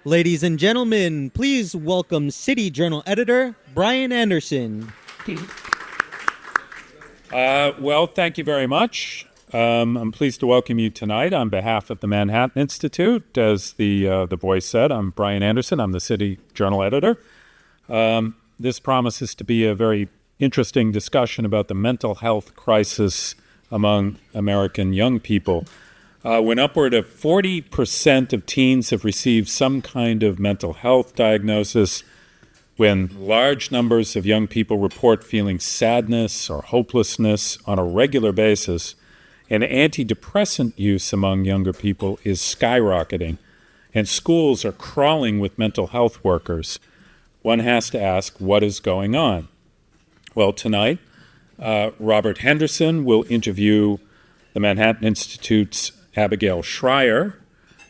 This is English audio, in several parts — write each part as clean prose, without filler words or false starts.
Ladies and gentlemen, please welcome City Journal editor Brian Anderson. Well, thank you very much. I'm pleased to welcome you tonight on behalf of the Manhattan Institute. As the voice said, I'm Brian Anderson. I'm the City Journal editor. This promises to be a very interesting discussion about the mental health crisis among American young people. When upward of 40% of teens have received some kind of mental health diagnosis, when large numbers of young people report feeling sadness or hopelessness on a regular basis, and antidepressant use among younger people is skyrocketing, and schools are crawling with mental health workers, one has to ask, what is going on? Well, tonight, Robert Henderson will interview the Manhattan Institute's Abigail Shrier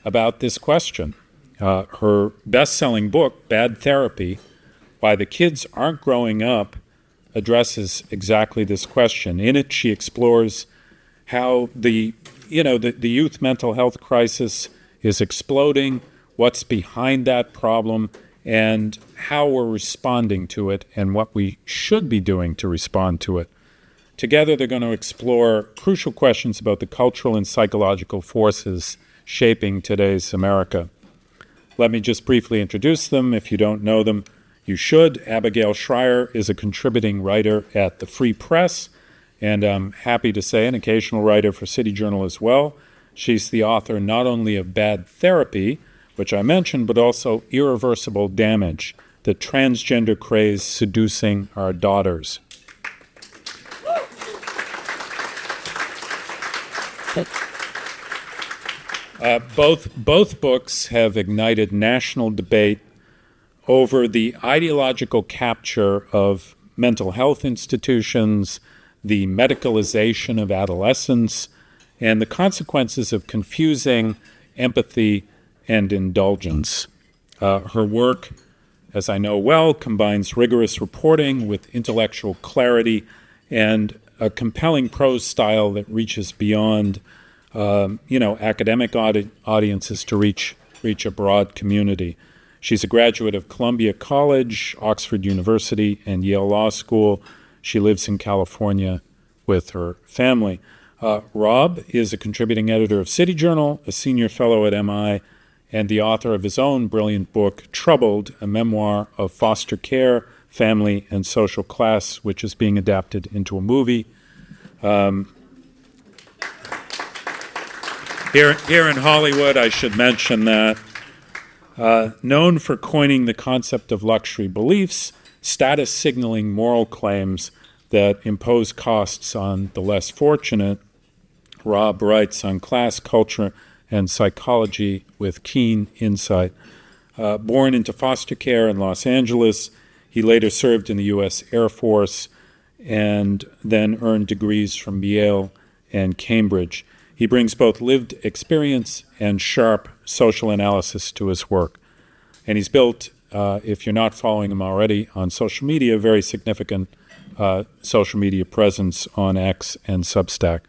about this question. Her best-selling book, Bad Therapy, Why the Kids Aren't Growing Up, addresses exactly this question. In it, she explores how the youth mental health crisis is exploding, what's behind that problem, and how we're responding to it and what we should be doing to respond to it. Together, they're going to explore crucial questions about the cultural and psychological forces shaping today's America. Let me just briefly introduce them. If you don't know them, you should. Abigail Shrier is a contributing writer at the Free Press, and I'm happy to say an occasional writer for City Journal as well. She's the author not only of Bad Therapy, which I mentioned, but also Irreversible Damage, the transgender craze seducing our daughters. Both books have ignited national debate over the ideological capture of mental health institutions, the medicalization of adolescence, and the consequences of confusing empathy and indulgence. Her work, as I know well, combines rigorous reporting with intellectual clarity and a compelling prose style that reaches beyond academic audiences to reach a broad community. She's a graduate of Columbia College, Oxford University, and Yale Law School. She lives in California with her family. Rob is a contributing editor of City Journal, a senior fellow at MI, and the author of his own brilliant book, Troubled, a memoir of foster care, family, and social class, which is being adapted into a movie. Here in Hollywood, I should mention that, known for coining the concept of luxury beliefs, status signaling moral claims that impose costs on the less fortunate, Rob writes on class, culture, and psychology with keen insight. Born into foster care in Los Angeles, he later served in the U.S. Air Force and then earned degrees from Yale and Cambridge. He brings both lived experience and sharp social analysis to his work. And he's built, if you're not following him already on social media, a very significant social media presence on X and Substack.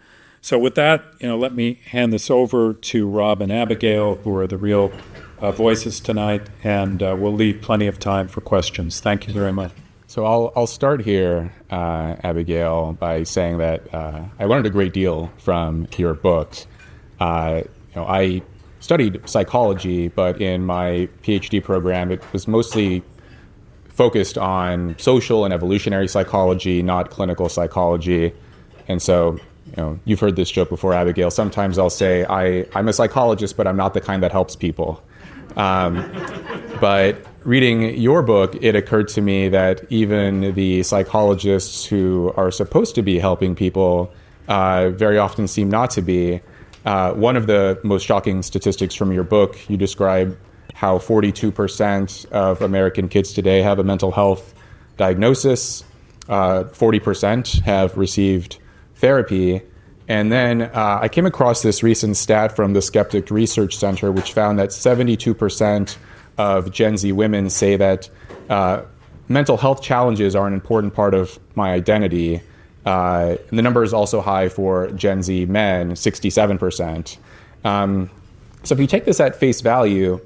So with that, let me hand this over to Rob and Abigail, who are the real voices tonight, and we'll leave plenty of time for questions. Thank you very much. So I'll start here, Abigail, by saying that I learned a great deal from your books. I studied psychology, but in my PhD program, it was mostly focused on social and evolutionary psychology, not clinical psychology. And so, you've heard this joke before, Abigail. Sometimes I'll say I'm a psychologist, but I'm not the kind that helps people. But reading your book, it occurred to me that even the psychologists who are supposed to be helping people very often seem not to be. One of the most shocking statistics from your book, you describe how 42% of American kids today have a mental health diagnosis, 40% have received therapy. And then I came across this recent stat from the Skeptic Research Center, which found that 72% of Gen Z women say that mental health challenges are an important part of my identity. And the number is also high for Gen Z men, 67%. So if you take this at face value,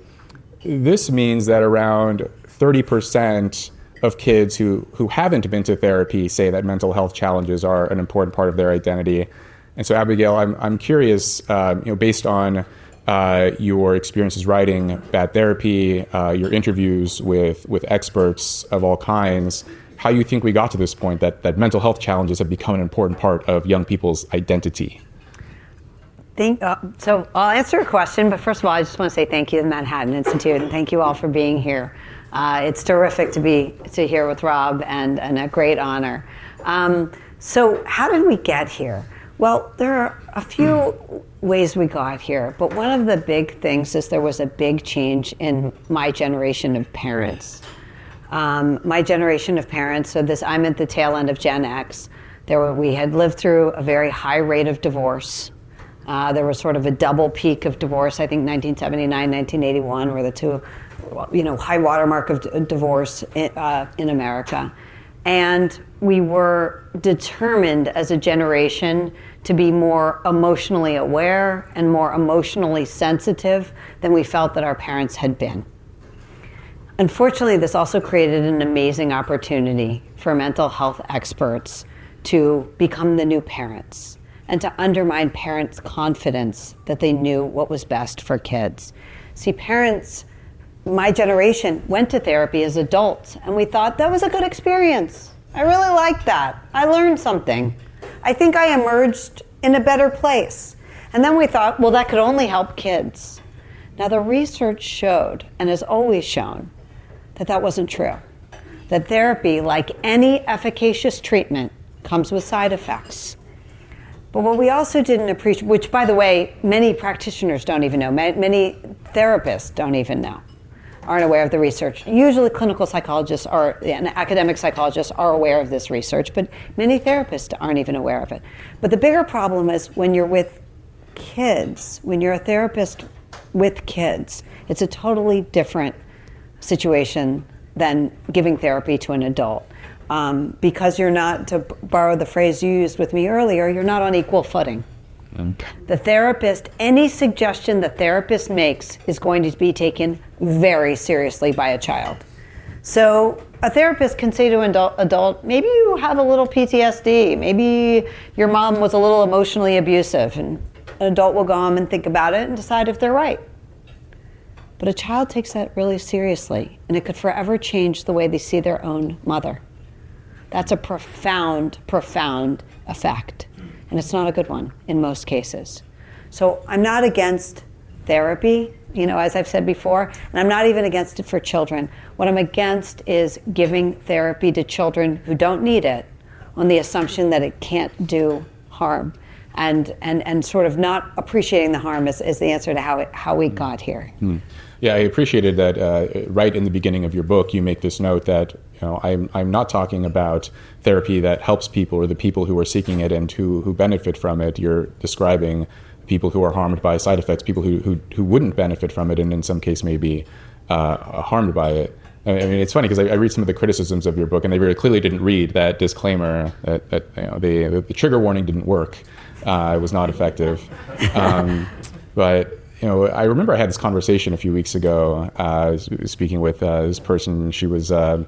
this means that around 30% of kids who haven't been to therapy say that mental health challenges are an important part of their identity. And so, Abigail, I'm curious, based on your experiences writing Bad Therapy, your interviews with experts of all kinds, how you think we got to this point that mental health challenges have become an important part of young people's identity. So I'll answer your question, but first of all, I just want to say thank you to the Manhattan Institute, and thank you all for being here. It's terrific to be here with Rob, and a great honor. So how did we get here? Well, there are a few ways we got here, but one of the big things is there was a big change in my generation of parents. My generation of parents, I'm at the tail end of Gen X. We had lived through a very high rate of divorce. There was sort of a double peak of divorce. I think 1979, 1981 were the two, high watermark of divorce in America. And we were determined as a generation to be more emotionally aware and more emotionally sensitive than we felt that our parents had been. Unfortunately, this also created an amazing opportunity for mental health experts to become the new parents and to undermine parents' confidence that they knew what was best for kids. See, parents, my generation, went to therapy as adults, and we thought that was a good experience. I really liked that. I learned something. I think I emerged in a better place. And then we thought, well, that could only help kids. Now, the research showed, and has always shown, that wasn't true. That therapy, like any efficacious treatment, comes with side effects. But what we also didn't appreciate, which, by the way, many practitioners don't even know, many therapists don't even know, aren't aware of the research. Usually clinical psychologists and academic psychologists are aware of this research, but many therapists aren't even aware of it. But the bigger problem is when you're with kids, when you're a therapist with kids, it's a totally different situation than giving therapy to an adult. Because you're not, to borrow the phrase you used with me earlier, you're not on equal footing. The therapist, any suggestion the therapist makes is going to be taken very seriously by a child. So a therapist can say to an adult, maybe you have a little PTSD, maybe your mom was a little emotionally abusive, and an adult will go home and think about it and decide if they're right. But a child takes that really seriously, and it could forever change the way they see their own mother. That's a profound, profound effect. And it's not a good one in most cases. So I'm not against therapy, as I've said before, and I'm not even against it for children. What I'm against is giving therapy to children who don't need it on the assumption that it can't do harm, and sort of not appreciating the harm is the answer to how we got here. Yeah, I appreciated that right in the beginning of your book, you make this note that I'm not talking about therapy that helps people or the people who are seeking it and who benefit from it. You're describing people who are harmed by side effects, people who wouldn't benefit from it and in some case may be harmed by it. I mean, it's funny because I read some of the criticisms of your book and they very clearly didn't read that disclaimer that the trigger warning didn't work. It was not effective. But I remember I had this conversation a few weeks ago. I was speaking with this person. She was a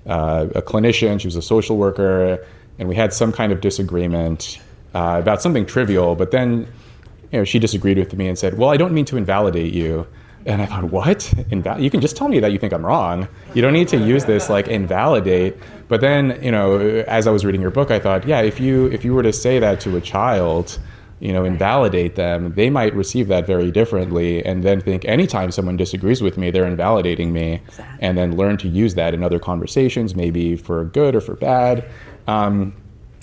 clinician. She was a social worker, and we had some kind of disagreement about something trivial. But then, she disagreed with me and said, "Well, I don't mean to invalidate you." And I thought, what? You can just tell me that you think I'm wrong. You don't need to use this like invalidate. But then, as I was reading your book, I thought, yeah, if you were to say that to a child, invalidate them, they might receive that very differently and then think anytime someone disagrees with me, they're invalidating me. Exactly. And then learn to use that in other conversations, maybe for good or for bad. And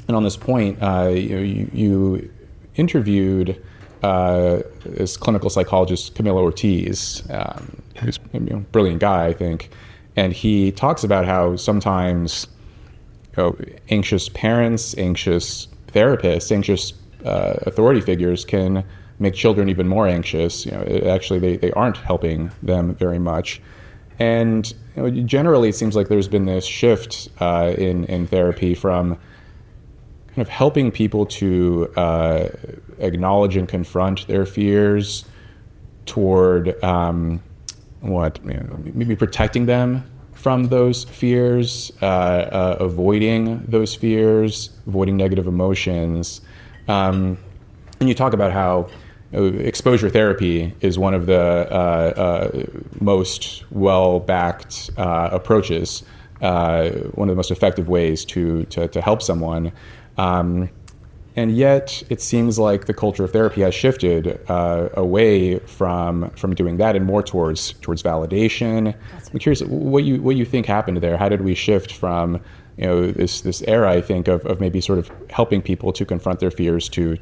on this point, you interviewed this clinical psychologist, Camilo Ortiz, who's a brilliant guy, I think. And he talks about how sometimes anxious parents, anxious therapists, anxious authority figures can make children even more anxious. Actually, they aren't helping them very much. And generally, it seems like there's been this shift in therapy from kind of helping people to acknowledge and confront their fears toward maybe protecting them from those fears, avoiding those fears, avoiding negative emotions. And you talk about how exposure therapy is one of the most well-backed approaches, one of the most effective ways to help someone. And yet, it seems like the culture of therapy has shifted away from doing that and more towards validation. I'm curious what you think happened there. How did we shift from this era, I think, of maybe sort of helping people to confront their fears to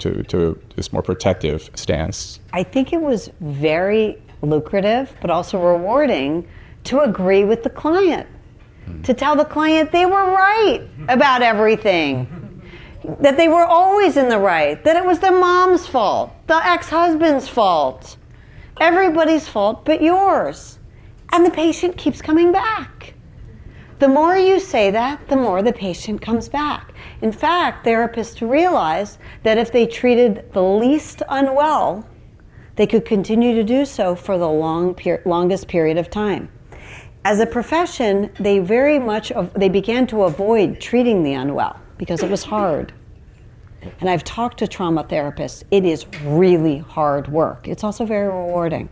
this more protective stance? I think it was very lucrative, but also rewarding to agree with the client, to tell the client they were right about everything, that they were always in the right, that it was their mom's fault, the ex-husband's fault, everybody's fault but yours. And the patient keeps coming back. The more you say that, the more the patient comes back. In fact, therapists realize that if they treated the least unwell, they could continue to do so for the longest period of time. As a profession, they began to avoid treating the unwell because it was hard. And I've talked to trauma therapists. It is really hard work. It's also very rewarding,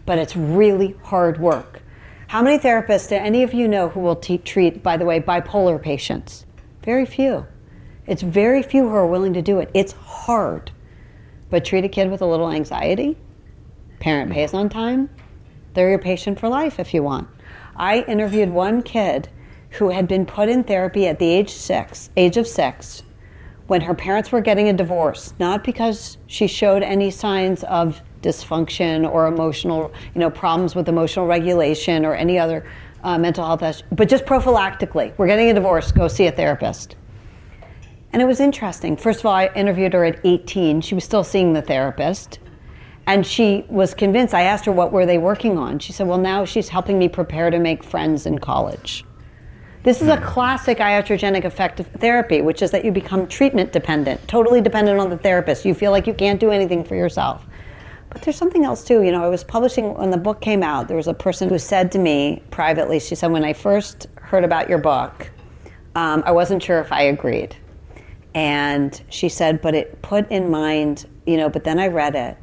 but it's really hard work. How many therapists do any of you know who will treat, by the way, bipolar patients? Very few. It's very few who are willing to do it. It's hard. But treat a kid with a little anxiety, parent pays on time, they're your patient for life if you want. I interviewed one kid who had been put in therapy at the age of 6, when her parents were getting a divorce, not because she showed any signs of dysfunction or emotional, problems with emotional regulation or any other mental health issue, but just prophylactically. We're getting a divorce, go see a therapist. And it was interesting. First of all, I interviewed her at 18. She was still seeing the therapist. And she was convinced. I asked her, what were they working on? She said, well, now she's helping me prepare to make friends in college. This is a classic iatrogenic effect of therapy, which is that you become treatment dependent, totally dependent on the therapist. You feel like you can't do anything for yourself. But there's something else too. I was publishing, when the book came out, there was a person who said to me privately, she said, when I first heard about your book, I wasn't sure if I agreed. And she said, but it put in mind, but then I read it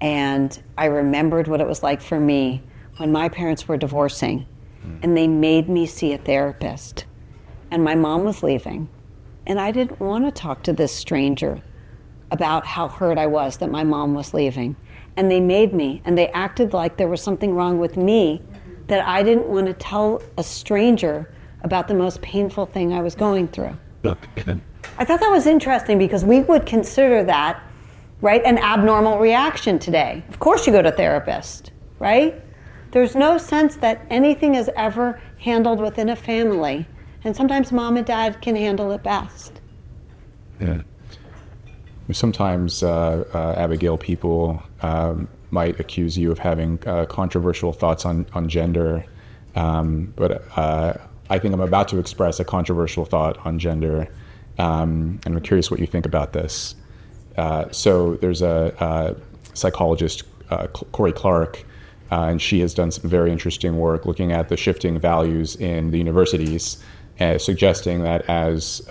and I remembered what it was like for me when my parents were divorcing and they made me see a therapist. And my mom was leaving and I didn't want to talk to this stranger about how hurt I was that my mom was leaving. And they made me, and they acted like there was something wrong with me that I didn't want to tell a stranger about the most painful thing I was going through. I thought that was interesting because we would consider that, right, an abnormal reaction today. Of course you go to a therapist, right? There's no sense that anything is ever handled within a family, and sometimes mom and dad can handle it best. Yeah. Sometimes, Abigail, people might accuse you of having controversial thoughts on gender, but I think I'm about to express a controversial thought on gender, and I'm curious what you think about this. So there's a psychologist, Corey Clark, and she has done some very interesting work looking at the shifting values in the universities, suggesting that as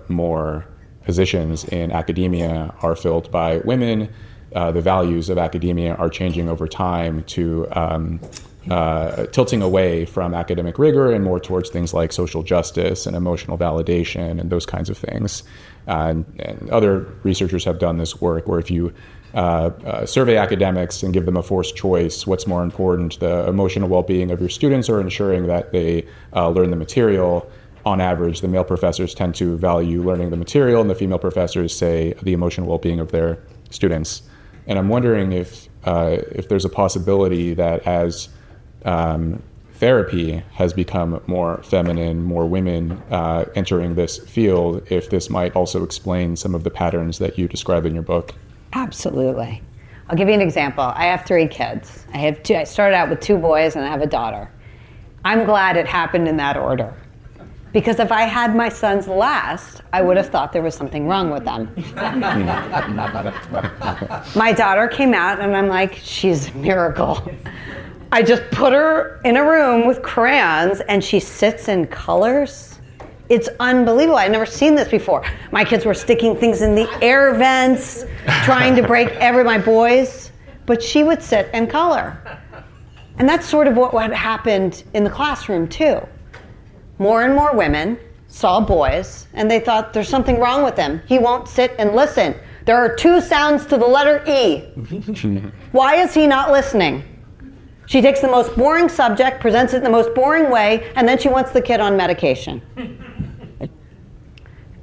more positions in academia are filled by women, the values of academia are changing over time to tilting away from academic rigor and more towards things like social justice and emotional validation and those kinds of things. And other researchers have done this work where if you survey academics and give them a forced choice, what's more important, the emotional well-being of your students or ensuring that they learn the material? On average, the male professors tend to value learning the material, and the female professors say the emotional well-being of their students. And I'm wondering if there's a possibility that as therapy has become more feminine, more women entering this field, if this might also explain some of the patterns that you describe in your book. Absolutely. I'll give you an example. I have 3 kids. I started out with 2 boys and I have a daughter. I'm glad it happened in that order. Because if I had my sons last, I would have thought there was something wrong with them. My daughter came out and I'm like, she's a miracle. I just put her in a room with crayons and she sits and colors. It's unbelievable. I'd never seen this before. My kids were sticking things in the air vents, trying to break my boys, but she would sit and color. And that's sort of what happened in the classroom too. More and more women saw boys and they thought there's something wrong with him. He won't sit and listen. There are 2 sounds to the letter E. Why is he not listening? She takes the most boring subject, presents it in the most boring way, and then she wants the kid on medication.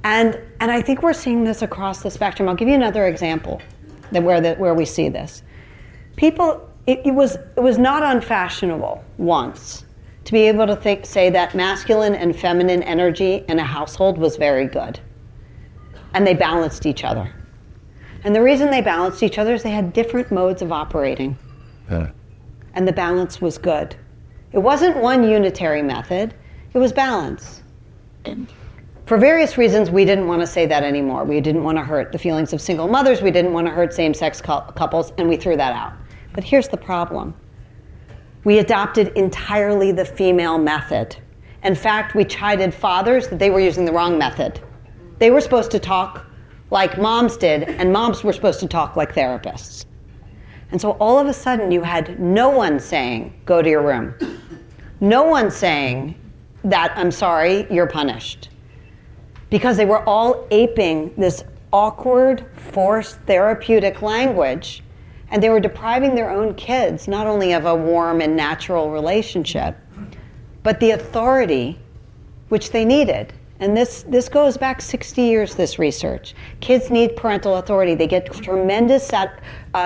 And I think we're seeing this across the spectrum. I'll give you another example where we see this. People, it was not unfashionable once to be able to say that masculine and feminine energy in a household was very good. And they balanced each other. And the reason they balanced each other is they had different modes of operating. And the balance was good. It wasn't one unitary method, it was balance. For various reasons, we didn't want to say that anymore. We didn't want to hurt the feelings of single mothers, we didn't want to hurt same-sex couples, and we threw that out. But here's the problem. We adopted entirely the female method. In fact, we chided fathers that they were using the wrong method. They were supposed to talk like moms did, and moms were supposed to talk like therapists. And so all of a sudden you had no one saying, go to your room. No one saying that, I'm sorry, you're punished. Because they were all aping this awkward, forced, therapeutic language, and they were depriving their own kids not only of a warm and natural relationship, but the authority which they needed. And this goes back 60 years, this research. Kids need parental authority. They get tremendous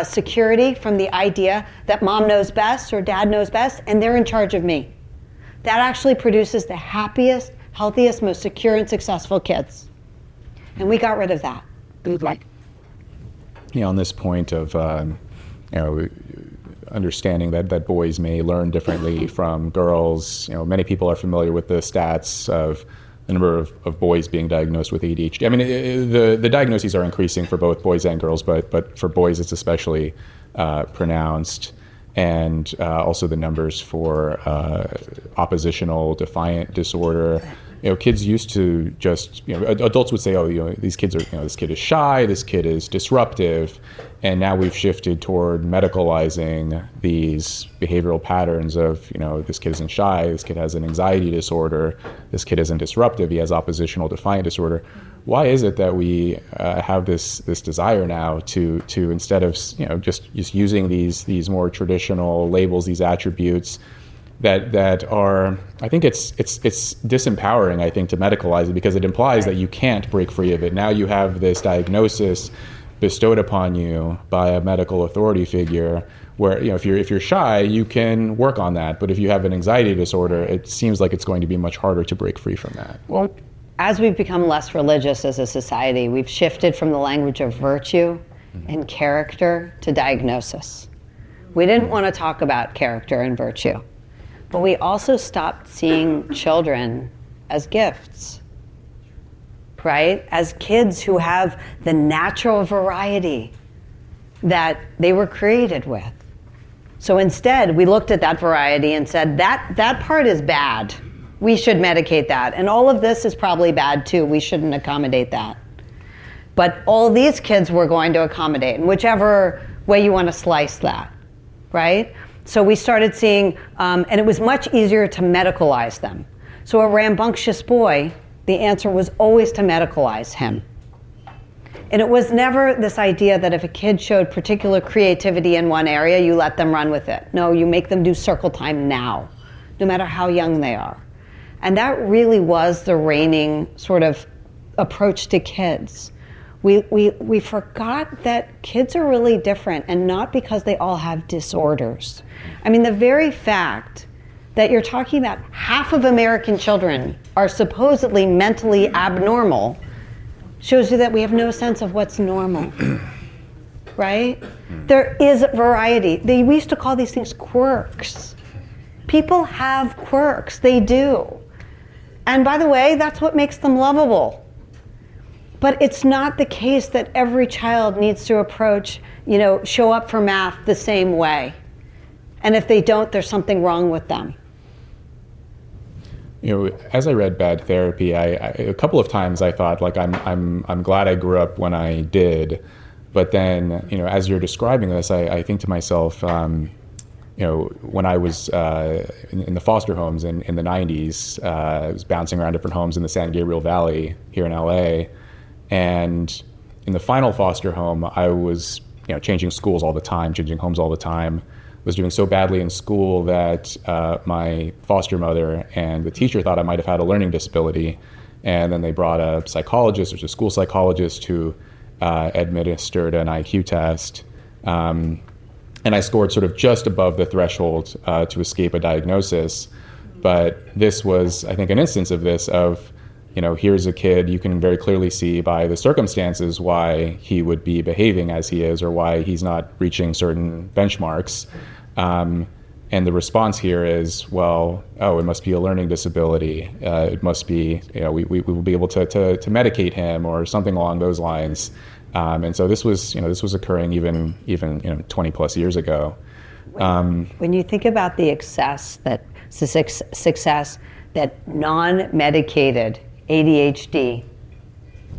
security from the idea that mom knows best or dad knows best, and they're in charge of me. That actually produces the happiest, healthiest, most secure and successful kids. And we got rid of that. On this point of understanding that boys may learn differently from girls, many people are familiar with the stats of the number of boys being diagnosed with ADHD. I mean, the diagnoses are increasing for both boys and girls, but for boys it's especially pronounced. And also the numbers for oppositional defiant disorder. Kids used to just, adults would say, these kids are, this kid is shy, this kid is disruptive. And now we've shifted toward medicalizing these behavioral patterns of, this kid isn't shy, this kid has an anxiety disorder, this kid isn't disruptive, he has oppositional defiant disorder. Why is it that we have this desire now to instead of, just using these more traditional labels, these attributes, that are, I think it's disempowering, I think, to medicalize it, because it implies that you can't break free of it. Now you have this diagnosis bestowed upon you by a medical authority figure where, if you're shy, you can work on that. But if you have an anxiety disorder, it seems like it's going to be much harder to break free from that. Well, as we've become less religious as a society, we've shifted from the language of virtue and character to diagnosis. We didn't want to talk about character and virtue. But we also stopped seeing children as gifts, right? As kids who have the natural variety that they were created with. So instead, we looked at that variety and said, that part is bad. We should medicate that. And all of this is probably bad too. We shouldn't accommodate that. But all these kids we're going to accommodate, in whichever way you want to slice that, right? So we started seeing, and it was much easier to medicalize them. So a rambunctious boy, the answer was always to medicalize him. And it was never this idea that if a kid showed particular creativity in one area, you let them run with it. No, you make them do circle time now, no matter how young they are. And that really was the reigning sort of approach to kids. We forgot that kids are really different, and not because they all have disorders. I mean, the very fact that you're talking about half of American children are supposedly mentally abnormal shows you that we have no sense of what's normal, right? There is variety. We used to call these things quirks. People have quirks, they do. And by the way, that's what makes them lovable. But it's not the case that every child needs to approach, show up for math the same way. And if they don't, there's something wrong with them. As I read Bad Therapy, I a couple of times I thought, like, I'm glad I grew up when I did. But then, as you're describing this, I think to myself, when I was in the foster homes in the 90s, I was bouncing around different homes in the San Gabriel Valley here in LA. And in the final foster home, I was changing schools all the time, changing homes all the time. Was doing so badly in school that my foster mother and the teacher thought I might have had a learning disability. And then they brought a psychologist, or a school psychologist, who administered an IQ test. And I scored sort of just above the threshold to escape a diagnosis. But this was, I think, an instance of this, of, here's a kid, you can very clearly see by the circumstances why he would be behaving as he is, or why he's not reaching certain benchmarks. And the response here is, well, it must be a learning disability. It must be, we will be able to medicate him, or something along those lines. And so this was occurring even 20 plus years ago. When you think about the success that non-medicated ADHD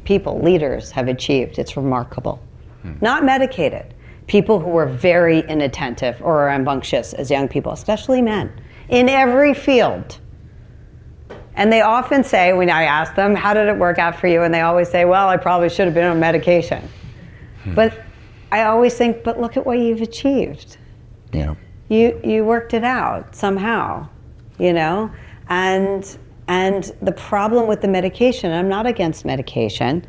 people, leaders, have achieved, it's remarkable. Not medicated. People who were very inattentive or rambunctious as young people, especially men, in every field. And they often say, when I ask them, how did it work out for you? And they always say, well, I probably should have been on medication. But I always think, but look at what you've achieved. Yeah. You worked it out somehow, And the problem with the medication, I'm not against medication,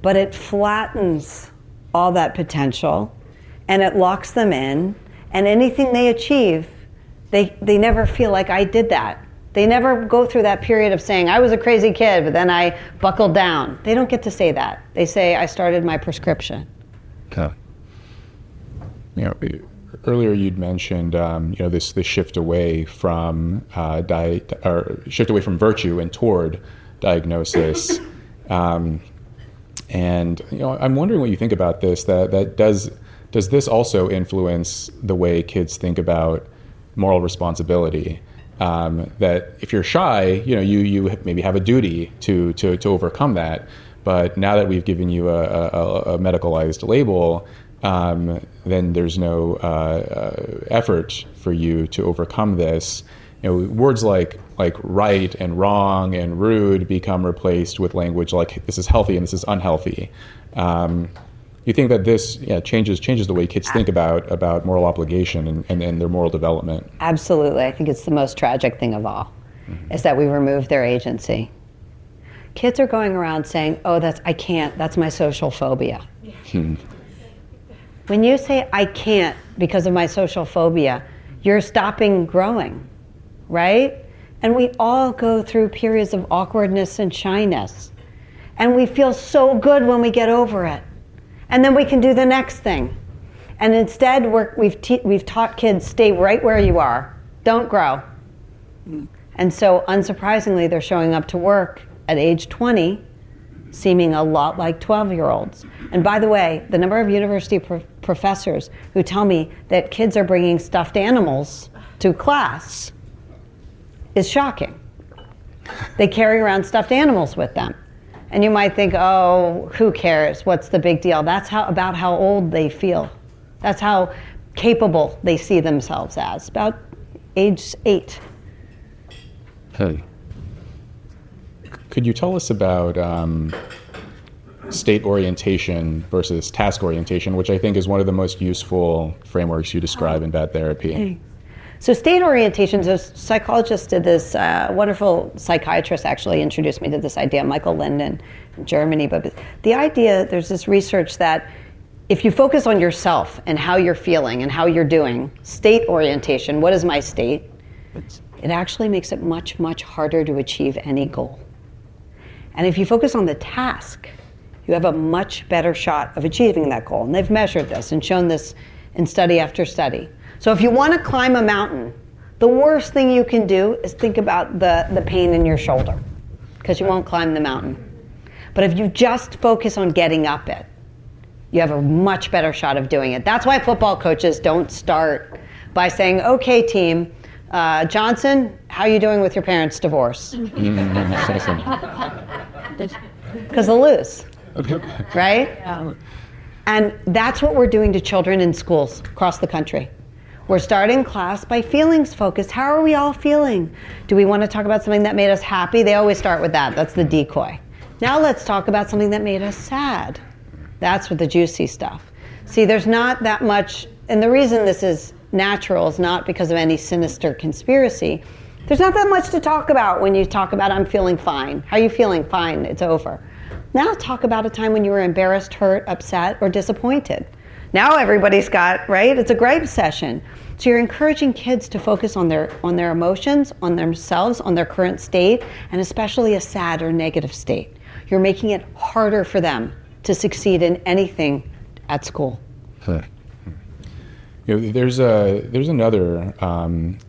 but it flattens all that potential, and it locks them in, and anything they achieve, they never feel like, I did that. They never go through that period of saying, I was a crazy kid, but then I buckled down. They don't get to say that. They say, I started my prescription. Okay. Earlier you'd mentioned, this shift away from shift away from virtue and toward diagnosis. And I'm wondering what you think about this. That does this also influence the way kids think about moral responsibility? That if you're shy, you maybe have a duty to overcome that. But now that we've given you a medicalized label, then there's no effort for you to overcome this. Words like right and wrong and rude become replaced with language like this is healthy and this is unhealthy. You think that this changes the way kids think about moral obligation and their moral development? Absolutely. I think it's the most tragic thing of all, is that we remove their agency. Kids are going around saying, I can't, that's my social phobia. When you say, I can't because of my social phobia, you're stopping growing, right? And we all go through periods of awkwardness and shyness. And we feel so good when we get over it. And then we can do the next thing. And instead, we've taught kids, stay right where you are. Don't grow. And so, unsurprisingly, they're showing up to work at age 20, seeming a lot like 12-year-olds. And by the way, the number of university professors who tell me that kids are bringing stuffed animals to class is shocking. They carry around stuffed animals with them. And you might think, who cares? What's the big deal? That's about how old they feel. That's how capable they see themselves as, about age 8. Hey. Could you tell us about state orientation versus task orientation, which I think is one of the most useful frameworks you describe in Bad Therapy? So state orientation, so psychologists did this, wonderful psychiatrist actually introduced me to this idea, Michael Linden in Germany. But the idea, there's this research that if you focus on yourself and how you're feeling and how you're doing, state orientation, what is my state? It actually makes it much, much harder to achieve any goal. And if you focus on the task, you have a much better shot of achieving that goal. And they've measured this and shown this in study after study. So if you want to climb a mountain, the worst thing you can do is think about the pain in your shoulder, because you won't climb the mountain. But if you just focus on getting up it, you have a much better shot of doing it. That's why football coaches don't start by saying, okay, team, Johnson, how are you doing with your parents' divorce? Because they'll lose, right? Yeah. And that's what we're doing to children in schools across the country. We're starting class by feelings focused. How are we all feeling? Do we want to talk about something that made us happy? They always start with that. That's the decoy. Now let's talk about something that made us sad. That's what the juicy stuff. See, there's not that much, and the reason this is natural is not because of any sinister conspiracy. There's not that much to talk about when you talk about I'm feeling fine. How are you feeling? Fine, it's over. Now talk about a time when you were embarrassed, hurt, upset, or disappointed. Now everybody's got, right? It's a gripe session. So you're encouraging kids to focus on their emotions, on themselves, on their current state, and especially a sad or negative state. You're making it harder for them to succeed in anything at school. There's another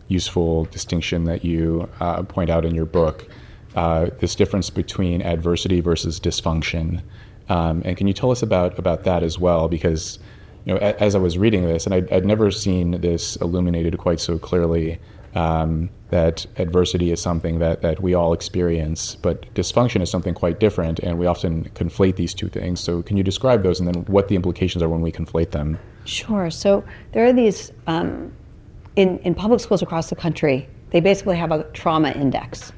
useful distinction that you point out in your book, this difference between adversity versus dysfunction. And can you tell us about that as well? Because as I was reading this, and I'd never seen this illuminated quite so clearly, that adversity is something that we all experience, but dysfunction is something quite different, and we often conflate these two things. So can you describe those and then what the implications are when we conflate them? Sure. So there are these, in public schools across the country, they basically have a trauma index,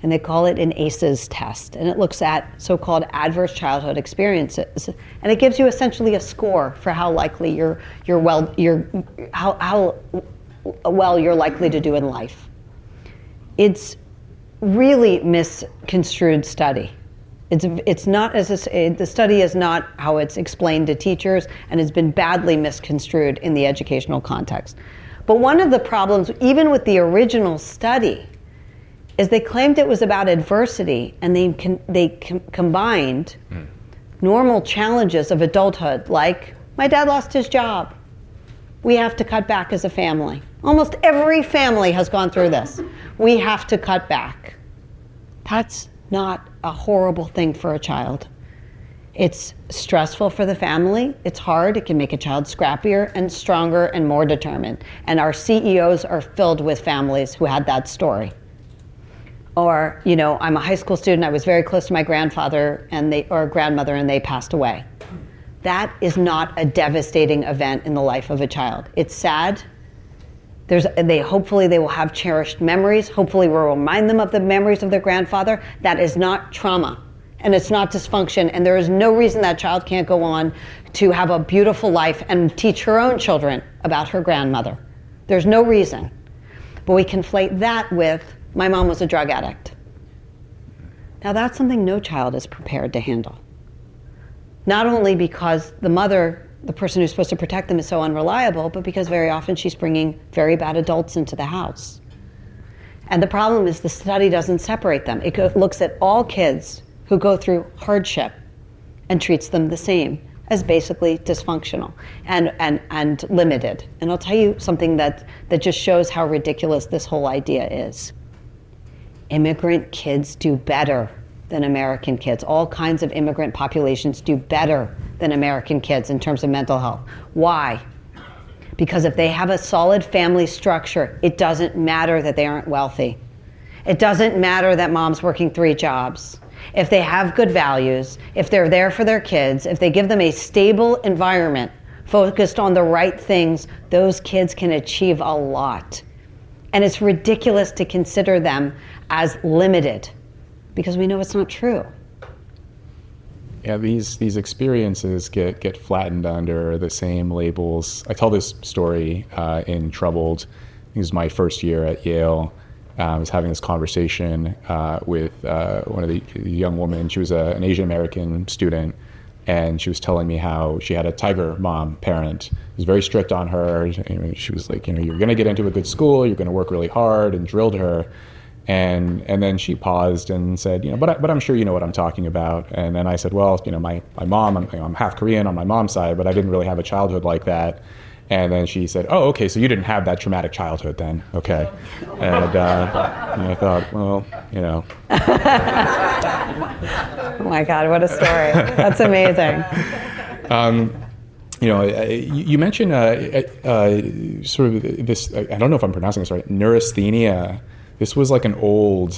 and they call it an ACEs test, and it looks at so-called adverse childhood experiences, and it gives you essentially a score for how likely how well you're likely to do in life. It's really misconstrued study. It's not the study is not how it's explained to teachers, and it's been badly misconstrued in the educational context. But one of the problems, even with the original study, is they claimed it was about adversity, and they combined normal challenges of adulthood, like my dad lost his job. We have to cut back as a family. Almost every family has gone through this. We have to cut back. That's not a horrible thing for a child. It's stressful for the family. It's hard. It can make a child scrappier and stronger and more determined. And our CEOs are filled with families who had that story. Or, I'm a high school student. I was very close to my grandfather or grandmother, and they passed away. That is not a devastating event in the life of a child. It's sad. Hopefully they will have cherished memories. Hopefully we'll remind them of the memories of their grandfather. That is not trauma, and it's not dysfunction, and there is no reason that child can't go on to have a beautiful life and teach her own children about her grandmother. There's no reason. But we conflate that with, my mom was a drug addict. Now that's something no child is prepared to handle. Not only because the mother, the person who's supposed to protect them, is so unreliable, but because very often she's bringing very bad adults into the house. And the problem is the study doesn't separate them. It looks at all kids who go through hardship and treats them the same as basically dysfunctional and limited. And I'll tell you something that just shows how ridiculous this whole idea is. Immigrant kids do better than American kids. All kinds of immigrant populations do better than American kids in terms of mental health. Why? Because if they have a solid family structure, it doesn't matter that they aren't wealthy. It doesn't matter that mom's working 3 jobs. If they have good values, if they're there for their kids, if they give them a stable environment focused on the right things, those kids can achieve a lot. And it's ridiculous to consider them as limited, because we know it's not true. Yeah, these experiences get flattened under the same labels. I tell this story in Troubled. It was my first year at Yale. I was having this conversation with one of the young women. She was an Asian American student, and she was telling me how she had a tiger mom parent who was very strict on her. She was like, you're going to get into a good school, you're going to work really hard, and drilled her. And then she paused and said, but I'm sure you know what I'm talking about. And then I said, well, my mom, I'm half Korean on my mom's side, but I didn't really have a childhood like that. And then she said, oh, okay, so you didn't have that traumatic childhood then, okay. And I thought, well, Oh my God, what a story. That's amazing. You mentioned sort of this, I don't know if I'm pronouncing this right, neurasthenia. This was like an old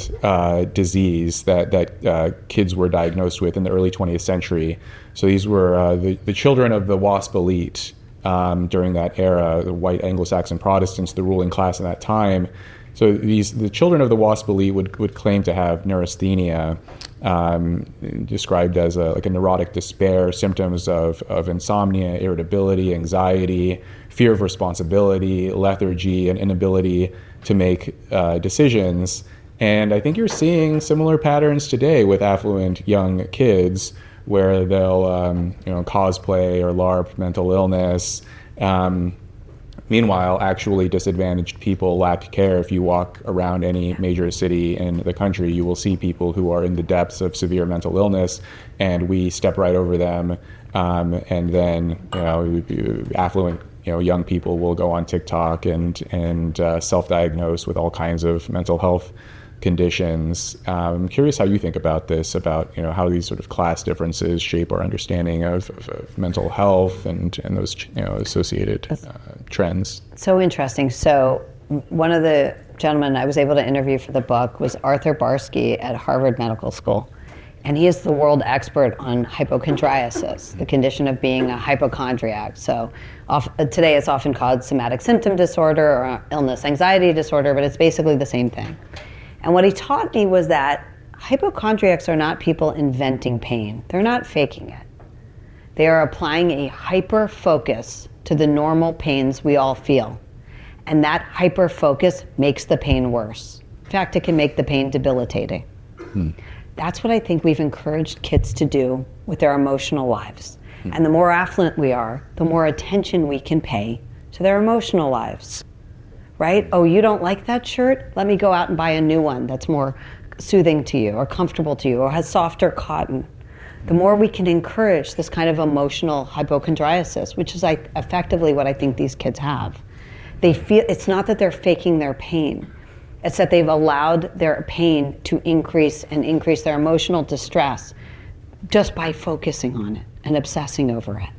disease that kids were diagnosed with in the early 20th century. So these were the children of the WASP elite during that era, the white Anglo-Saxon Protestants, the ruling class in that time. So the children of the WASP elite would claim to have neurasthenia, described as like a neurotic despair, symptoms of insomnia, irritability, anxiety, fear of responsibility, lethargy, and inability to make decisions. And I think you're seeing similar patterns today with affluent young kids, where they'll cosplay or LARP mental illness. Meanwhile, actually disadvantaged people lack care. If you walk around any major city in the country, you will see people who are in the depths of severe mental illness, and we step right over them. And then, affluent, young people will go on TikTok and self-diagnose with all kinds of mental health conditions. I'm curious how you think about this, about how these sort of class differences shape our understanding of mental health and those associated trends. So interesting. So one of the gentlemen I was able to interview for the book was Arthur Barsky at Harvard Medical School. And he is the world expert on hypochondriasis, the condition of being a hypochondriac. So today it's often called somatic symptom disorder or illness anxiety disorder, but it's basically the same thing. And what he taught me was that hypochondriacs are not people inventing pain. They're not faking it. They are applying a hyper focus to the normal pains we all feel. And that hyper focus makes the pain worse. In fact, it can make the pain debilitating. That's what I think we've encouraged kids to do with their emotional lives. And the more affluent we are, the more attention we can pay to their emotional lives. Right? Oh, you don't like that shirt? Let me go out and buy a new one that's more soothing to you or comfortable to you or has softer cotton. The more we can encourage this kind of emotional hypochondriasis, which is effectively what I think these kids have. They feel, it's not that they're faking their pain. It's that they've allowed their pain to increase their emotional distress just by focusing on it and obsessing over it.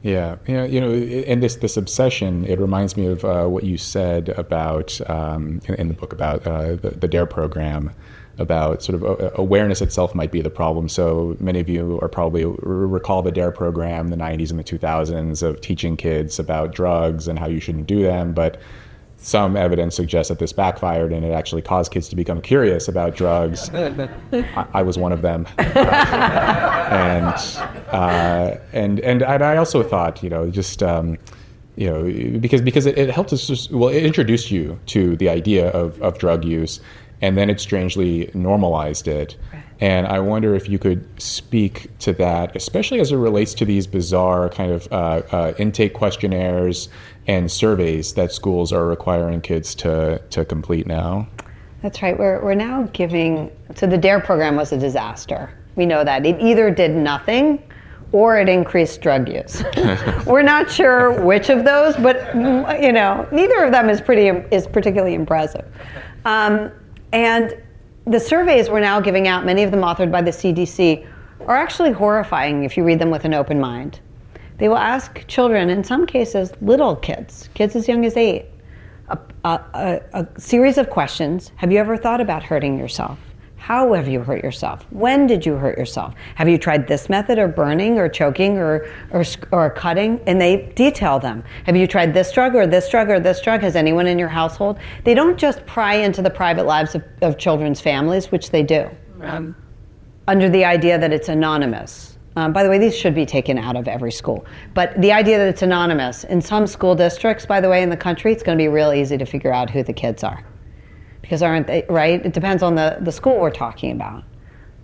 Yeah, and this obsession, it reminds me of what you said about in the book about the DARE program, about sort of awareness itself might be the problem. So many of you are probably recall the DARE program in the 90s and the 2000s of teaching kids about drugs and how you shouldn't do them, but some evidence suggests that this backfired and it actually caused kids to become curious about drugs. I was one of them. And I also thought, because it helped us it introduced you to the idea of drug use, and then it strangely normalized it. Right. And I wonder if you could speak to that, especially as it relates to these bizarre kind of intake questionnaires and surveys that schools are requiring kids to complete now. That's right. We're now giving, so the DARE program was a disaster. We know that. It either did nothing or it increased drug use. We're not sure which of those, but neither of them is particularly impressive. And the surveys we're now giving out, many of them authored by the CDC, are actually horrifying if you read them with an open mind. They will ask children, in some cases little kids as young as 8, a series of questions. Have you ever thought about hurting yourself? How have you hurt yourself? When did you hurt yourself? Have you tried this method, or burning or choking or cutting? And they detail them. Have you tried this drug or this drug or this drug? Has anyone in your household? They don't just pry into the private lives of children's families, which they do, under the idea that it's anonymous. By the way, these should be taken out of every school. But the idea that it's anonymous, in some school districts, by the way, in the country, it's going to be real easy to figure out who the kids are. Because aren't they, right? It depends on the school we're talking about.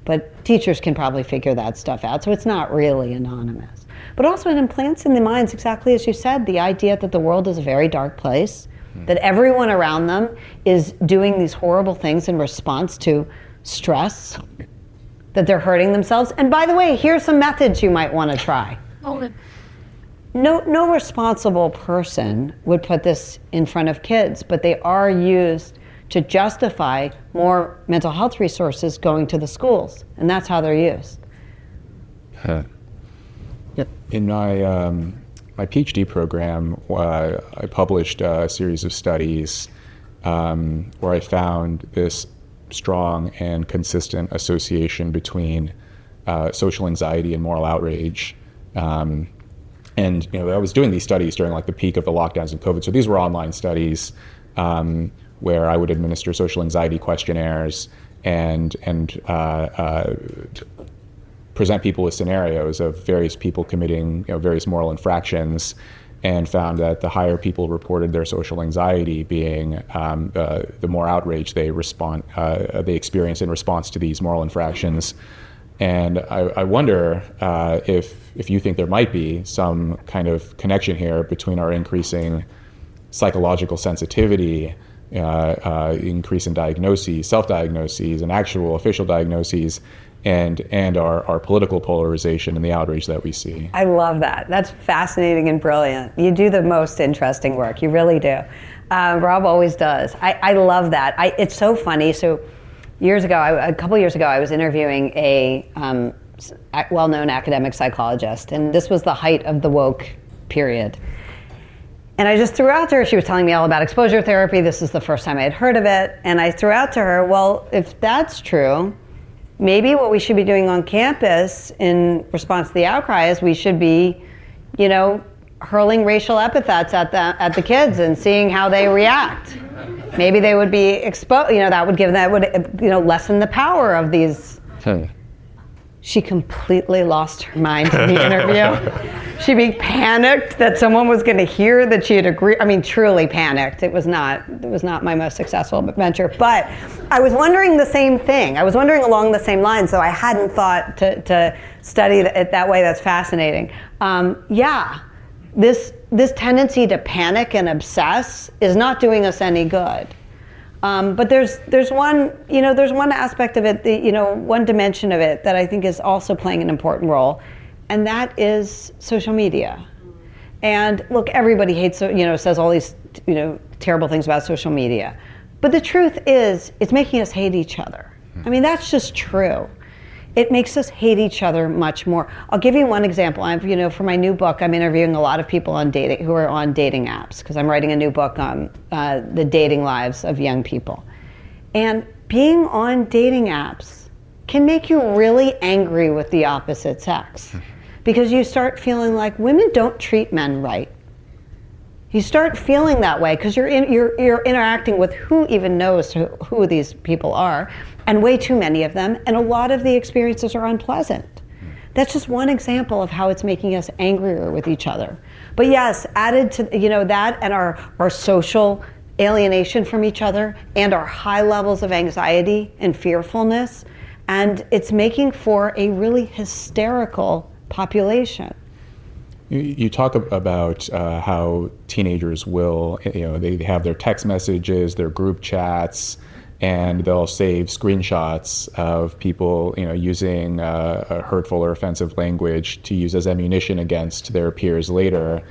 But teachers can probably figure that stuff out, so it's not really anonymous. But also it implants in the minds, exactly as you said, the idea that the world is a very dark place, that everyone around them is doing these horrible things in response to stress, that they're hurting themselves. And by the way, here's some methods you might want to try. No responsible person would put this in front of kids, but they are used to justify more mental health resources going to the schools. And that's how they're used. Yep. In my PhD program, I published a series of studies where I found this strong and consistent association between social anxiety and moral outrage. And I was doing these studies during like the peak of the lockdowns and COVID. So these were online studies where I would administer social anxiety questionnaires and present people with scenarios of various people committing various moral infractions, and found that the higher people reported their social anxiety being, the more outrage they experience in response to these moral infractions. And I wonder if you think there might be some kind of connection here between our increasing psychological sensitivity, increase in diagnoses, self-diagnoses, and actual official diagnoses, and our political polarization and the outrage that we see. I love that. That's fascinating and brilliant. You do the most interesting work. You really do. Rob always does. I love that. It's so funny. So a couple years ago, I was interviewing a well-known academic psychologist, and this was the height of the woke period. And I just threw out to her, she was telling me all about exposure therapy. This is the first time I had heard of it. And I threw out to her, well, if that's true, maybe what we should be doing on campus in response to the outcry is we should be, hurling racial epithets at the kids and seeing how they react. Maybe they would be exposed, that would lessen the power of these. She completely lost her mind in the interview. She panicked that someone was going to hear that she had agreed. I mean, truly panicked. It was not my most successful venture. But I was wondering the same thing. I was wondering along the same lines, so I hadn't thought to study it that way. That's fascinating. This tendency to panic and obsess is not doing us any good. But there's one aspect of it, one dimension of it that I think is also playing an important role, and that is social media. And look, everybody hates, says all these, terrible things about social media. But the truth is, it's making us hate each other. I mean, that's just true. It makes us hate each other much more. I'll give you one example. For my new book, I'm interviewing a lot of people who are on dating apps, because I'm writing a new book on the dating lives of young people. And being on dating apps can make you really angry with the opposite sex, because you start feeling like women don't treat men right. You start feeling that way because you're interacting with who even knows who these people are, and way too many of them, and a lot of the experiences are unpleasant. That's just one example of how it's making us angrier with each other. But yes, added to that and our social alienation from each other and our high levels of anxiety and fearfulness, and it's making for a really hysterical population. You talk about how teenagers will, they have their text messages, their group chats, and they'll save screenshots of people, using hurtful or offensive language to use as ammunition against their peers later.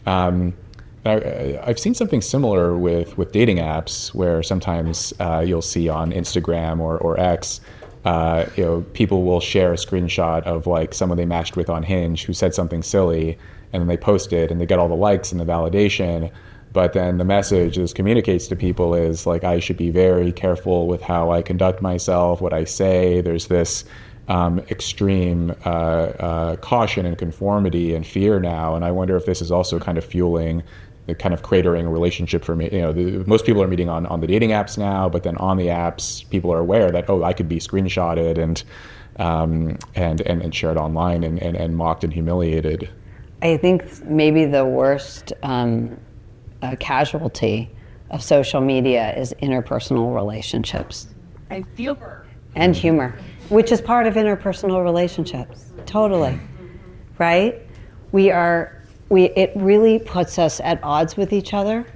I've seen something similar with dating apps, where sometimes you'll see on Instagram or X, people will share a screenshot of like someone they matched with on Hinge who said something silly, and then they post it and they get all the likes and the validation. But then the message this communicates to people is like, I should be very careful with how I conduct myself, what I say. There's this extreme caution and conformity and fear now. And I wonder if this is also kind of fueling the kind of cratering a relationship for me. Most people are meeting on the dating apps now, but then on the apps, people are aware that, I could be screenshotted and shared online and mocked and humiliated. I think maybe the worst casualty of social media is interpersonal relationships. And humor, which is part of interpersonal relationships. Totally. Right? It really puts us at odds with each other,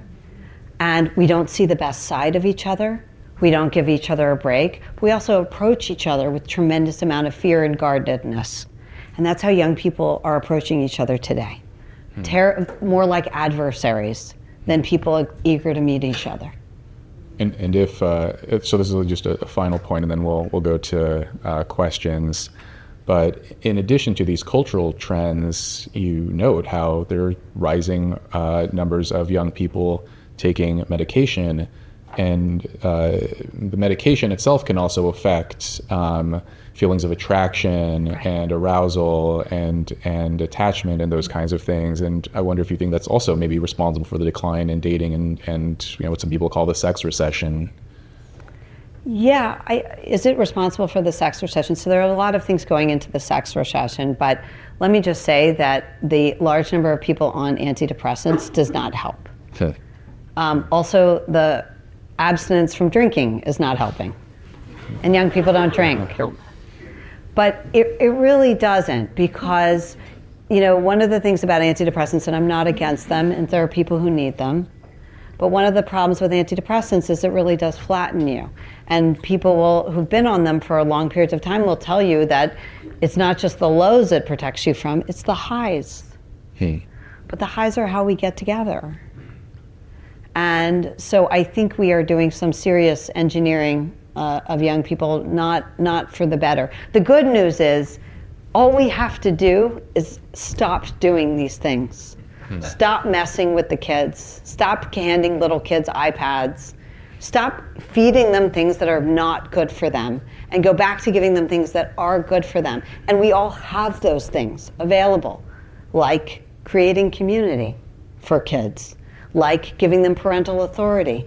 and we don't see the best side of each other. We don't give each other a break. We also approach each other with tremendous amount of fear and guardedness. And that's how young people are approaching each other today. More like adversaries than people eager to meet each other. And if so, this is just a final point, and then we'll go to questions. But in addition to these cultural trends, you note how there are rising numbers of young people taking medication, and the medication itself can also affect feelings of attraction and arousal and attachment and those kinds of things. And I wonder if you think that's also maybe responsible for the decline in dating and what some people call the sex recession. Yeah, is it responsible for the sex recession? So there are a lot of things going into the sex recession, but let me just say that the large number of people on antidepressants does not help. Okay. Also, the abstinence from drinking is not helping, and young people don't drink. But it really doesn't, because one of the things about antidepressants, and I'm not against them, and there are people who need them, but one of the problems with antidepressants is it really does flatten you. And people who've been on them for long periods of time will tell you that it's not just the lows it protects you from, it's the highs. But the highs are how we get together. And so I think we are doing some serious engineering of young people, not for the better. The good news is all we have to do is stop doing these things. Stop messing with the kids. Stop handing little kids iPads. Stop feeding them things that are not good for them, and go back to giving them things that are good for them. And we all have those things available, like creating community for kids, like giving them parental authority,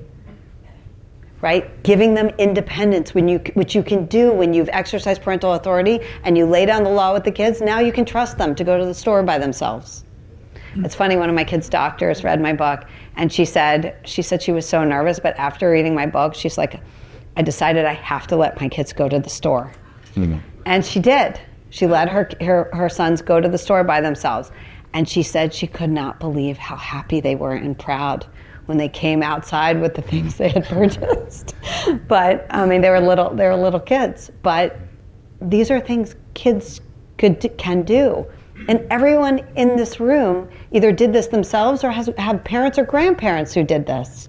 right? Giving them independence, which you can do when you've exercised parental authority and you lay down the law with the kids. Now you can trust them to go to the store by themselves. It's funny, one of my kids' doctors read my book, and she said she was so nervous, but after reading my book, she's like, I decided I have to let my kids go to the store. And she did. She let her sons go to the store by themselves. And she said she could not believe how happy they were and proud when they came outside with the things they had purchased. But I mean, they were little kids, but these are things kids can do. And everyone in this room either did this themselves or have parents or grandparents who did this.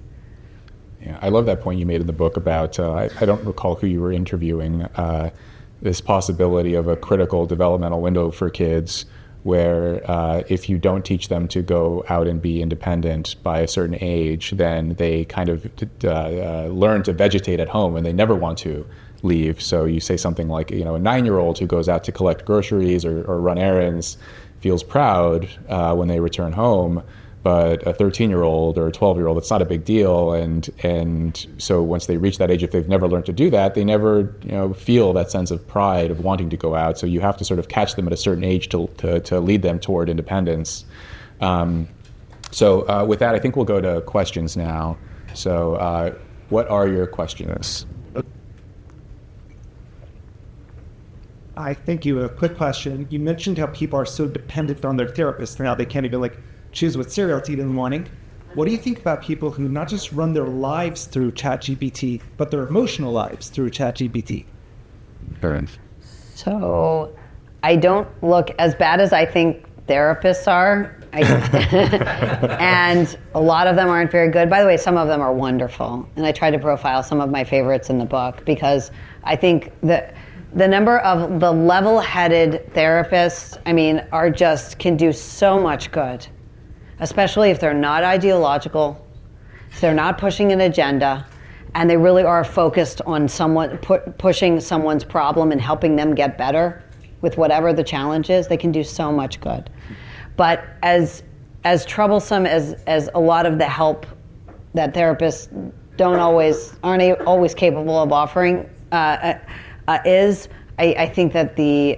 Yeah, I love that point you made in the book about, I don't recall who you were interviewing, this possibility of a critical developmental window for kids where if you don't teach them to go out and be independent by a certain age, then they kind of learn to vegetate at home and they never want to leave. So you say something like, a 9-year-old who goes out to collect groceries or run errands feels proud when they return home, but a 13-year-old or a 12-year-old, it's not a big deal. And so once they reach that age, if they've never learned to do that, they never feel that sense of pride of wanting to go out. So you have to sort of catch them at a certain age to lead them toward independence. So with that, I think we'll go to questions now. So what are your questions? I thank you. A quick question. You mentioned how people are so dependent on their therapist now they can't even choose what cereal to eat in the morning. What do you think about people who not just run their lives through ChatGPT, but their emotional lives through ChatGPT? So I don't look as bad as I think therapists are. And a lot of them aren't very good. By the way, some of them are wonderful. And I try to profile some of my favorites in the book because I think that the number of the level-headed therapists, can do so much good, especially if they're not ideological, if they're not pushing an agenda, and they really are focused on pushing someone's problem and helping them get better with whatever the challenge is. They can do so much good. But as troublesome as a lot of the help that therapists aren't always capable of offering I think that the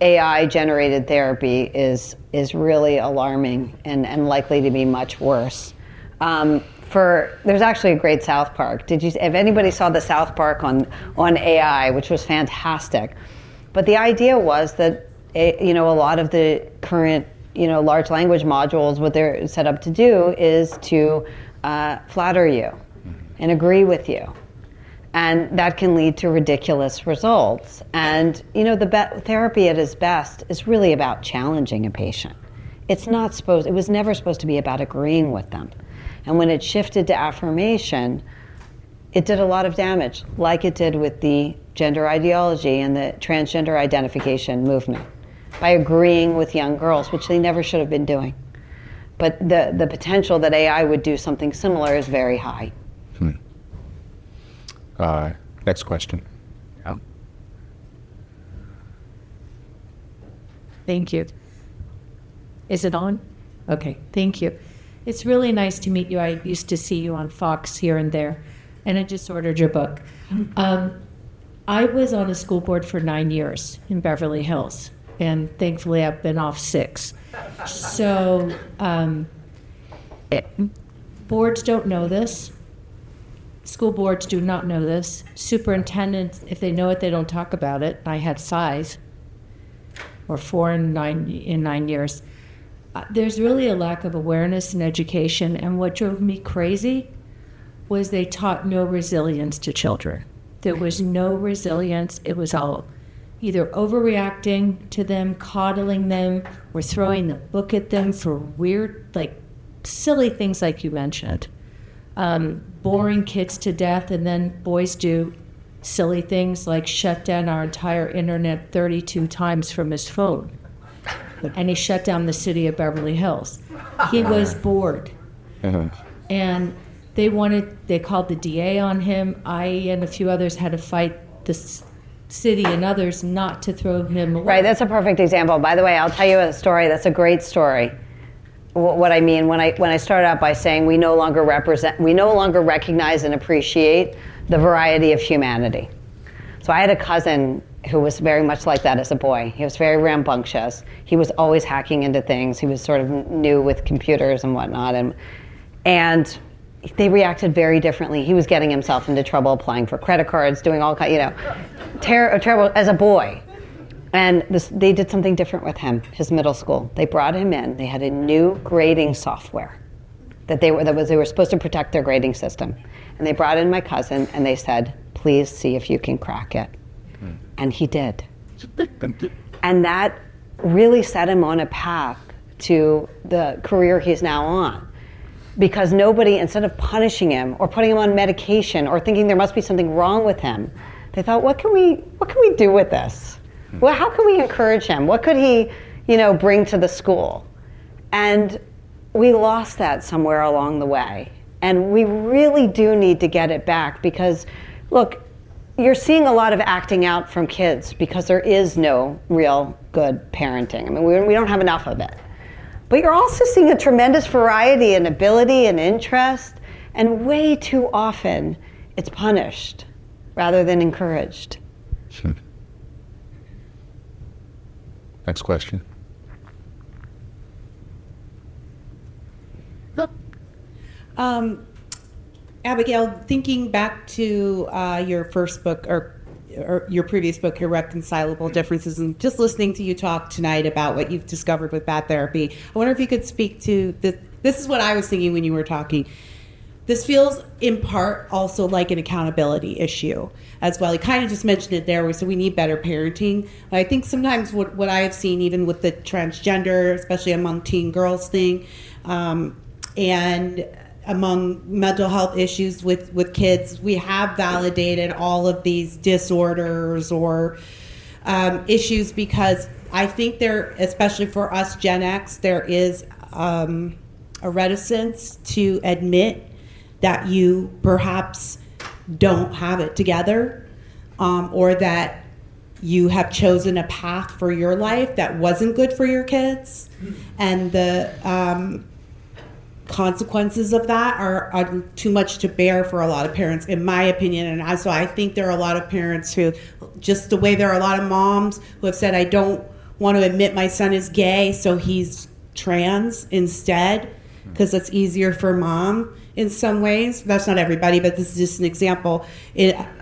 AI-generated therapy is really alarming and likely to be much worse. There's actually a great South Park. If anybody saw the South Park on AI, which was fantastic, but the idea was that a lot of the current large language modules, what they're set up to do is to flatter you and agree with you. And that can lead to ridiculous results. And the therapy at its best is really about challenging a patient. It was never supposed to be about agreeing with them. And when it shifted to affirmation, it did a lot of damage, like it did with the gender ideology and the transgender identification movement, by agreeing with young girls, which they never should have been doing. But the potential that AI would do something similar is very high. Next question. Thank you. Is it on? Okay, thank you. It's really nice to meet you. I used to see you on Fox here and there, and I just ordered your book. I was on the school board for 9 years in Beverly Hills, and thankfully I've been off 6. So boards don't know this. School boards do not know this. Superintendents, if they know it, they don't talk about it. I had size, or 4 in 9 years. There's really a lack of awareness and education, and what drove me crazy was they taught no resilience to children. There was no resilience. It was all either overreacting to them, coddling them, or throwing the book at them for weird, like silly things like you mentioned. Boring kids to death, and then boys do silly things like shut down our entire internet 32 times from his phone. And he shut down the city of Beverly Hills. He was bored. And they called the DA on him. I and a few others had to fight the city and others not to throw him away. Right, that's a perfect example. By the way, I'll tell you a story. That's a great story. What I mean when I started out by saying we no longer recognize and appreciate the variety of humanity. So I had a cousin who was very much like that as a boy. He was very rambunctious. He was always hacking into things. He was sort of new with computers and whatnot, and they reacted very differently. He was getting himself into trouble, applying for credit cards, doing all kinds, terrible as a boy. And they did something different with him, his middle school. They brought him in. They had a new grading software that they were supposed to protect their grading system. And they brought in my cousin and they said, please see if you can crack it. And he did. And that really set him on a path to the career he's now on. Because nobody, instead of punishing him or putting him on medication or thinking there must be something wrong with him, they thought, what can we do with this? Well, how can we encourage him? What could he, bring to the school? And we lost that somewhere along the way. And we really do need to get it back because, look, you're seeing a lot of acting out from kids because there is no real good parenting. I mean, we don't have enough of it. But you're also seeing a tremendous variety and ability and interest, and way too often it's punished rather than encouraged. Sure. Next question. Abigail, thinking back to your first book or your previous book, Irreconcilable Differences, and just listening to you talk tonight about what you've discovered with bad therapy, I wonder if you could speak to this. This is what I was thinking when you were talking. This feels in part also like an accountability issue as well. You kind of just mentioned it there, so we need better parenting. But I think sometimes what I have seen, even with the transgender, especially among teen girls thing, and among mental health issues with kids, we have validated all of these disorders or issues because I think there, especially for us Gen X, there is a reticence to admit that you perhaps don't have it together, or that you have chosen a path for your life that wasn't good for your kids, and the consequences of that are too much to bear for a lot of parents, in my opinion. And so I think there are a lot of parents who, just the way there are a lot of moms who have said, I don't want to admit my son is gay, so he's trans instead, because it's easier for mom in some ways. That's not everybody, but this is just an example.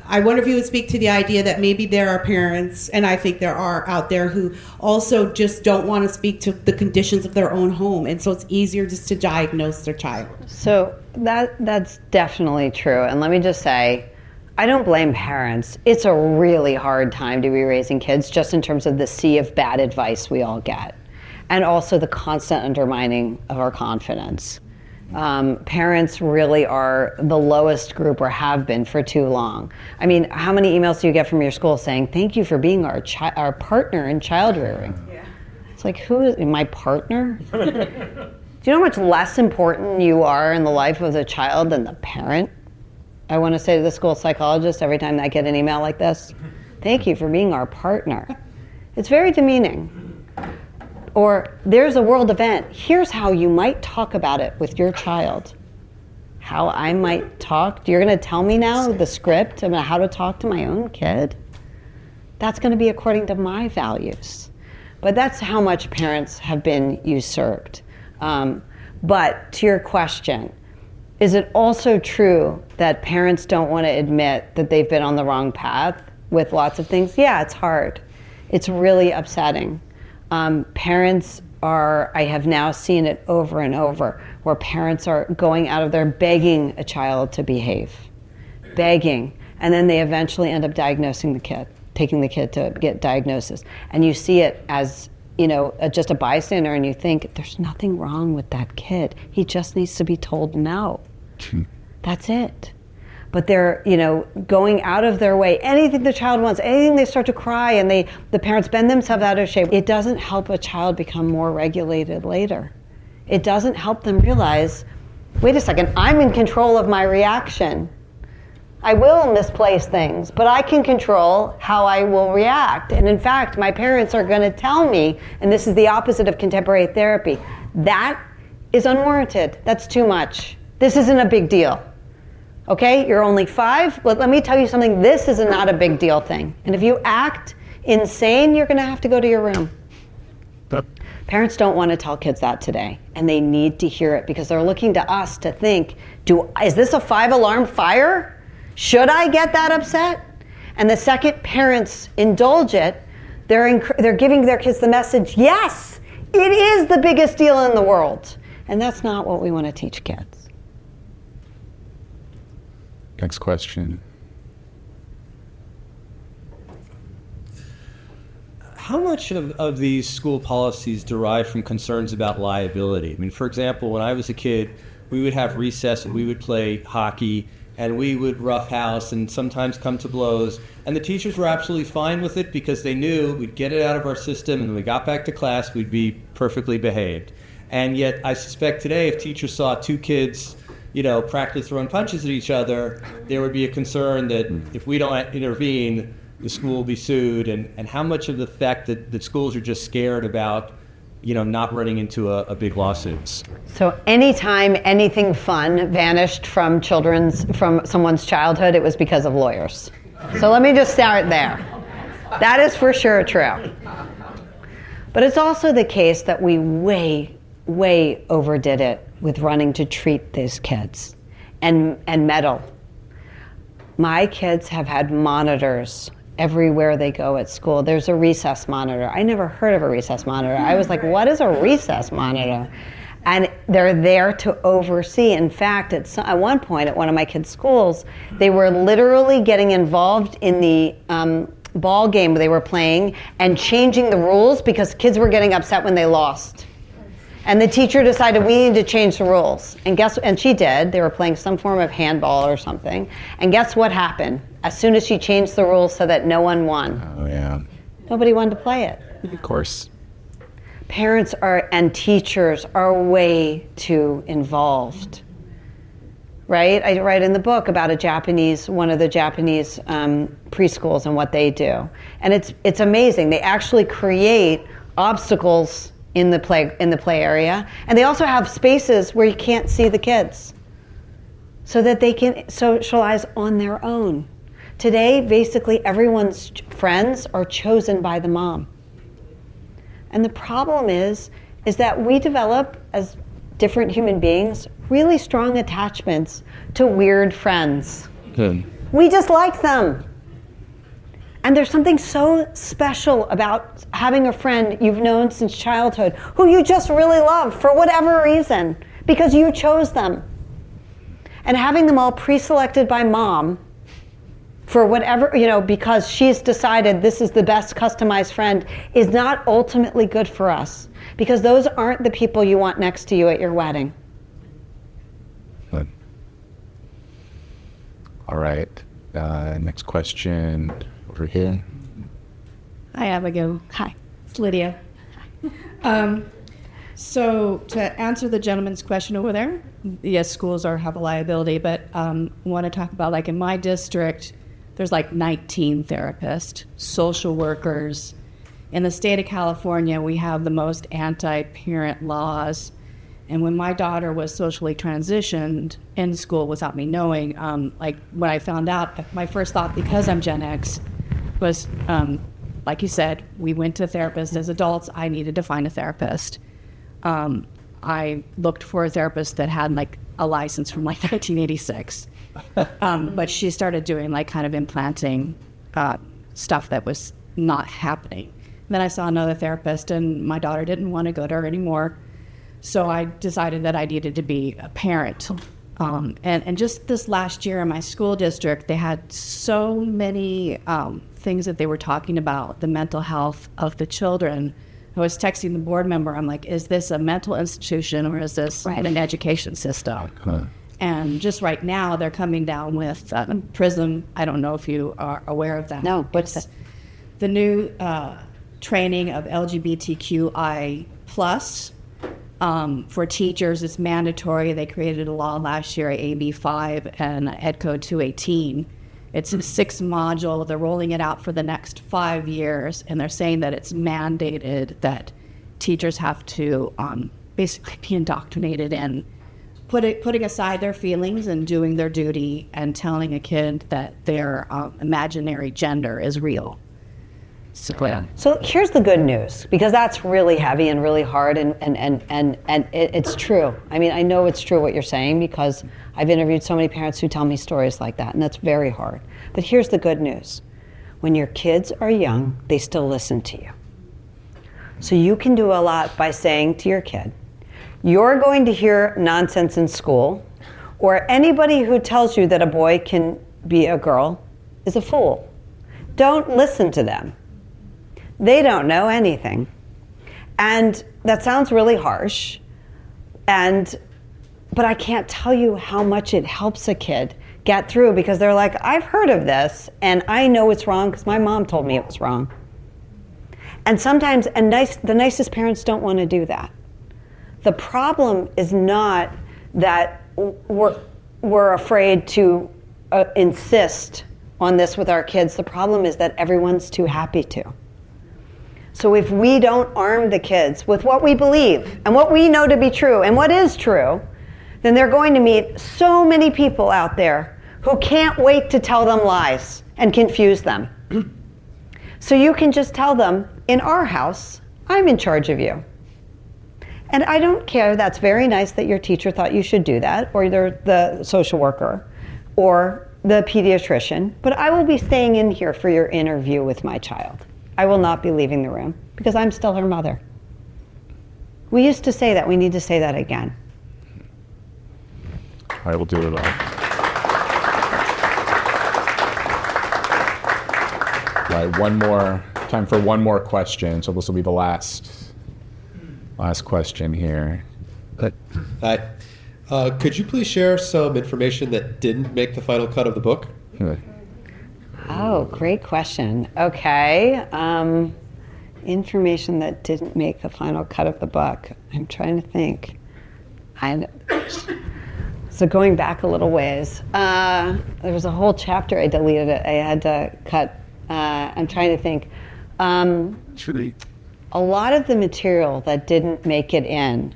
I wonder if you would speak to the idea that maybe there are parents, and I think there are out there, who also just don't want to speak to the conditions of their own home, and so it's easier just to diagnose their child. So that's definitely true. And let me just say, I don't blame parents. It's a really hard time to be raising kids, just in terms of the sea of bad advice we all get, and also the constant undermining of our confidence. Parents really are the lowest group, or have been for too long. I mean, how many emails do you get from your school saying, thank you for being our partner in child rearing? Yeah. It's like, who is my partner? Do you know how much less important you are in the life of the child than the parent? I want to say to the school psychologist every time I get an email like this, thank you for being our partner. It's very demeaning. Or, there's a world event. Here's how you might talk about it with your child. How I might talk? You're going to tell me now the script about how to talk to my own kid? That's going to be according to my values. But that's how much parents have been usurped. But to your question, is it also true that parents don't want to admit that they've been on the wrong path with lots of things? Yeah, it's hard. It's really upsetting. Parents are, I have now seen it over and over, where parents are going out of there begging a child to behave. Begging. And then they eventually end up diagnosing the kid, taking the kid to get diagnosis. And you see it as, just a bystander, and you think, there's nothing wrong with that kid. He just needs to be told no. That's it. But they're, going out of their way. Anything the child wants, anything they start to cry, and the parents bend themselves out of shape. It doesn't help a child become more regulated later. It doesn't help them realize, wait a second, I'm in control of my reaction. I will misplace things, but I can control how I will react. And in fact, my parents are going to tell me, and this is the opposite of contemporary therapy, that is unwarranted. That's too much. This isn't a big deal. Okay, you're only 5, but let me tell you something, this is not a big deal thing. And if you act insane, you're gonna have to go to your room. Parents don't want to tell kids that today, and they need to hear it because they're looking to us to think, is this a 5-alarm fire? Should I get that upset? And the second parents indulge it, they're giving their kids the message, yes, it is the biggest deal in the world. And that's not what we want to teach kids. Next question. How much of these school policies derive from concerns about liability? I mean, for example, when I was a kid, we would have recess and we would play hockey and we would roughhouse and sometimes come to blows. And the teachers were absolutely fine with it because they knew we'd get it out of our system, and when we got back to class, we'd be perfectly behaved. And yet, I suspect today, if teachers saw 2 kids practice throwing punches at each other, there would be a concern that if we don't intervene, the school will be sued. And how much of the fact that schools are just scared about, not running into a big lawsuits? So anytime anything fun vanished from someone's childhood, it was because of lawyers. So let me just start there. That is for sure true. But it's also the case that we way overdid it with running to treat these kids and meddle. My kids have had monitors everywhere they go at school. There's a recess monitor. I never heard of a recess monitor. I was like, what is a recess monitor? And they're there to oversee. In fact, at one point at one of my kids' schools, they were literally getting involved in the ball game they were playing and changing the rules because kids were getting upset when they lost. And the teacher decided we need to change the rules. And she did. They were playing some form of handball or something. And guess what happened? As soon as she changed the rules so that no one won. Oh, yeah. Nobody wanted to play it. Of course. Parents and teachers are way too involved. Right? I write in the book about one of the Japanese preschools and what they do. And it's amazing. They actually create obstacles in the play area, and they also have spaces where you can't see the kids so that they can socialize on their own. Today, basically everyone's friends are chosen by the mom. And the problem is that we develop, as different human beings, really strong attachments to weird friends. Good. We just like them. And there's something so special about having a friend you've known since childhood who you just really love for whatever reason, because you chose them. And having them all pre-selected by mom for whatever, because she's decided this is the best customized friend is not ultimately good for us, because those aren't the people you want next to you at your wedding. All right. Next question over here. Hi, Abigail. Hi. It's Lydia. So to answer the gentleman's question over there, yes, schools have a liability, but I want to talk about, like in my district, there's like 19 therapists, social workers. In the state of California, we have the most anti-parent laws. And when my daughter was socially transitioned in school without me knowing, like when I found out, my first thought, because I'm Gen X, was, like you said, we went to a therapist. As adults, I needed to find a therapist. I looked for a therapist that had like a license from like 1986. But she started doing like kind of implanting stuff that was not happening. And then I saw another therapist, and my daughter didn't want to go to her anymore. So I decided that I needed to be a parent. And just this last year in my school district, they had so many things that they were talking about, the mental health of the children. I was texting the board member, I'm like, is this a mental institution or is this an education system? And just right now, they're coming down with PRISM. I don't know if you are aware of that. No, what's that? The new training of LGBTQI plus for teachers is mandatory. They created a law last year, AB 5 and Ed Code 218. It's a 6-module. They're rolling it out for the next 5 years, and they're saying that it's mandated that teachers have to basically be indoctrinated in putting aside their feelings and doing their duty and telling a kid that their imaginary gender is real. So here's the good news, because that's really heavy and really hard, and it's true. I mean, I know it's true what you're saying, because I've interviewed so many parents who tell me stories like that, and that's very hard. But here's the good news. When your kids are young, they still listen to you. So you can do a lot by saying to your kid, you're going to hear nonsense in school, or anybody who tells you that a boy can be a girl is a fool. Don't listen to them. They don't know anything. And that sounds really harsh, but I can't tell you how much it helps a kid get through, because they're like, I've heard of this, and I know it's wrong because my mom told me it was wrong. And sometimes the nicest parents don't want to do that. The problem is not that we're afraid to insist on this with our kids. The problem is that everyone's too happy to. So if we don't arm the kids with what we believe and what we know to be true and what is true, then they're going to meet so many people out there who can't wait to tell them lies and confuse them. So you can just tell them, in our house, I'm in charge of you. And I don't care, that's very nice that your teacher thought you should do that, or the social worker, or the pediatrician, but I will be staying in here for your interview with my child. I will not be leaving the room, because I'm still her mother. We used to say that, we need to say that again. I will do it all. Right, time for one more question. So this will be the last question here. Hi. Could you please share some information that didn't make the final cut of the book? Oh, great question. Okay. Information that didn't make the final cut of the book. I'm trying to think. So going back a little ways, there was a whole chapter I deleted. I had to cut. I'm trying to think. A lot of the material that didn't make it in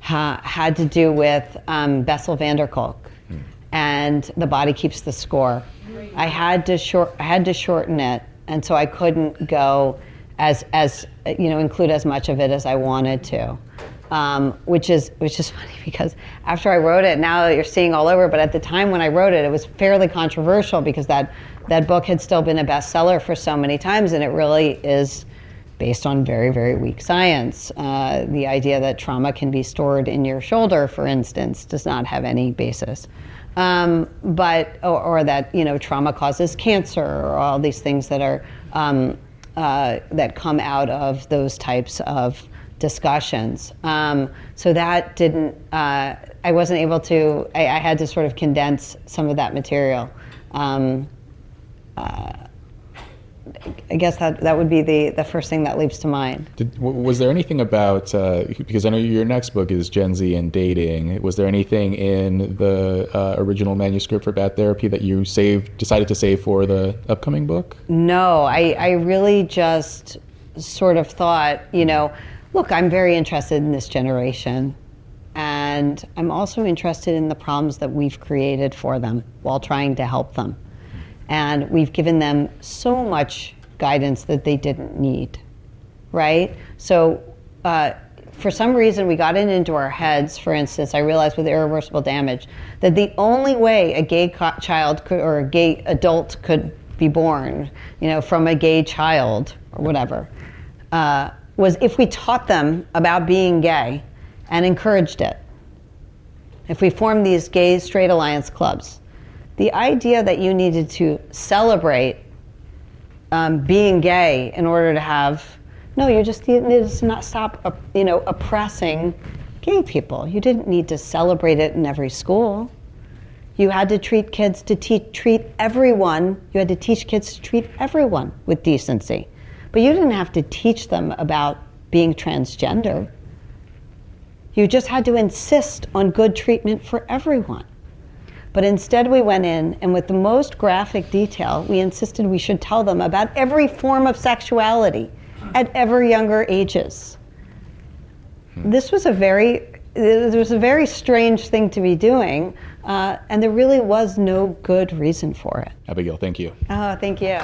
had to do with Bessel van der Kolk and The Body Keeps the Score. I had to shorten it, and so I couldn't go include as much of it as I wanted to, which is funny, because after I wrote it, now you're seeing all over, but at the time when I wrote it, it was fairly controversial, because that book had still been a bestseller for so many times, and it really is based on very, very weak science. The idea that trauma can be stored in your shoulder, for instance, does not have any basis. Or that trauma causes cancer, or all these things that are that come out of those types of discussions. So that didn't. I wasn't able to. I had to sort of condense some of that material I guess that would be the first thing that leaps to mind. Was there anything about, because I know your next book is Gen Z and dating, was there anything in the original manuscript for Bad Therapy that you decided to save for the upcoming book? No, I really just sort of thought, look, I'm very interested in this generation, and I'm also interested in the problems that we've created for them while trying to help them. And we've given them so much guidance that they didn't need, right? So for some reason, we got it into our heads. For instance, I realized with irreversible damage that the only way a gay child could, or a gay adult could be born, from a gay child or whatever, was if we taught them about being gay and encouraged it. If we formed these gay straight alliance clubs. The idea that you needed to celebrate being gay in order to have, no, you just needed to not stop, oppressing gay people. You didn't need to celebrate it in every school. You had to treat kids to treat everyone. You had to teach kids to treat everyone with decency. But you didn't have to teach them about being transgender. You just had to insist on good treatment for everyone. But instead we went in, and with the most graphic detail, we insisted we should tell them about every form of sexuality at ever younger ages. This was a very strange thing to be doing, and there really was no good reason for it. Abigail, thank you. Oh, thank you.